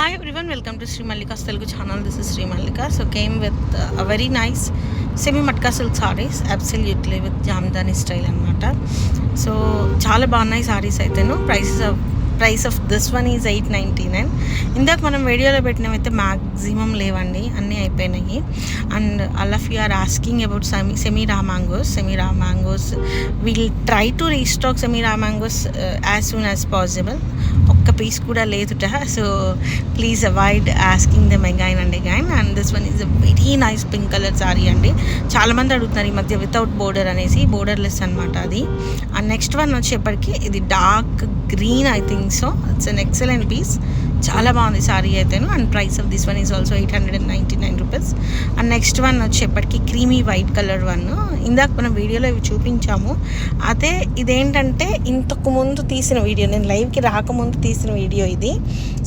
Hi everyone, welcome to Sri Mallika's Telugu channel. This is Sri Mallika. So came with a very nice semi matka silk sarees, absolutely with jamdani style anamata. So చాలా బాగున్నాయి sarees అయితేను. Price of this one is 899. ఇందాక మనం వీడియోలో పెట్టినవైతే maximum లేవండి, అన్నీ అయిపోయినాయి. And all of you are asking about Sameera mangoes will try to restock Sameera mangoes as soon as possible. ఒక్క పీస్ కూడా లేదుట, so please avoid asking them again and again. And this one is a very nice pink colour sari అండి. చాలామంది అడుగుతున్నారు ఈ మధ్య without border అనేసి, borderless అనమాట అది. అండ్ నెక్స్ట్ వన్ వచ్చేప్పటికి ఇది dark green, I think so it's an excellent piece. చాలా బాగుంది సారీ అయితేను. And price of this one is also 899 rupees. And next one వచ్చేప్పటికి క్రీమీ వైట్ కలర్ వన్. ఇందాక మనం వీడియోలో ఇవి చూపించాము. అదే ఇదేంటంటే ఇంతకు ముందు తీసిన వీడియో, నేను లైవ్కి రాకముందు తీసిన వీడియో ఇది.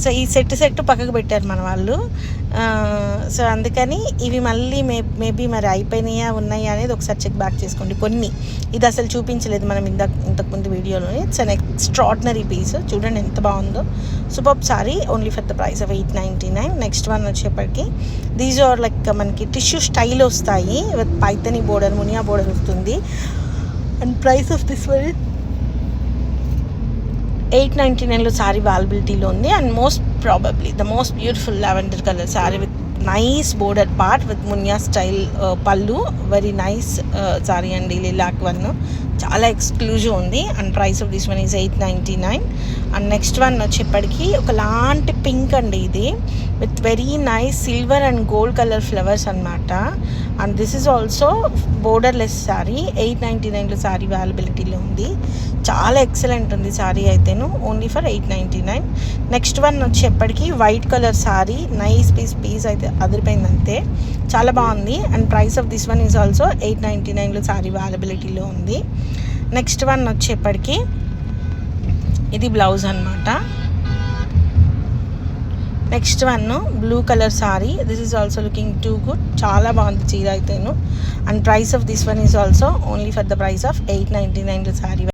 సో ఈ సెట్ పక్కకు పెట్టారు మన వాళ్ళు. సో అందుకని ఇవి మళ్ళీ మేబీ మరి అయిపోయినాయా ఉన్నాయా అనేది ఒకసారి చెక్ బ్యాక్ చేసుకోండి. కొన్ని ఇది అసలు చూపించలేదు మనం ఇంతకుముందు వీడియోలో. ఇట్స్ అన్ ఎక్స్ట్రాడినరీ పీస్, చూడండి ఎంత బాగుందో. Super sari, only for the price of 899. Next one వచ్చేప్పటికి దీస్ ఆర్ లైక్ మనకి టిష్యూ స్టైల్ వస్తాయి with Paithani border, Muniya border వస్తుంది. And price of this one 899లో సారీ అవైలబిలిటీలో ఉంది. And most probably the most beautiful lavender colour sari with nice border part with Muniya style పళ్ళు. Very nice sari అండి, lilac one చాలా exclusive ఉంది. And price of this one is 899. And next one వచ్చేప్పటికి ఒకలాంటి pink అండి, ఇది with very nice silver and gold colour flowers అనమాట. And this is also borderless sari. 899లో సారీ అవైలబిలిటీలో ఉంది. చాలా ఎక్సలెంట్ ఉంది సారీ అయితేను, ఓన్లీ ఫర్ 899. నెక్స్ట్ వన్ వచ్చేప్పటికి white colour sari, nice piece అయితే అదిరిపోయింది అంతే, చాలా బాగుంది. And price of this one is also 899లో సారీ అవైలబిలిటీలో ఉంది. నెక్స్ట్ వన్ వచ్చేప్పటికి ఇది బ్లౌజ్ అనమాట. Next one blue colour sorry, this is also looking too good, చాలా బాగుంది చీర అయితేను. And price of this one is also only for the price of 899లో సారీ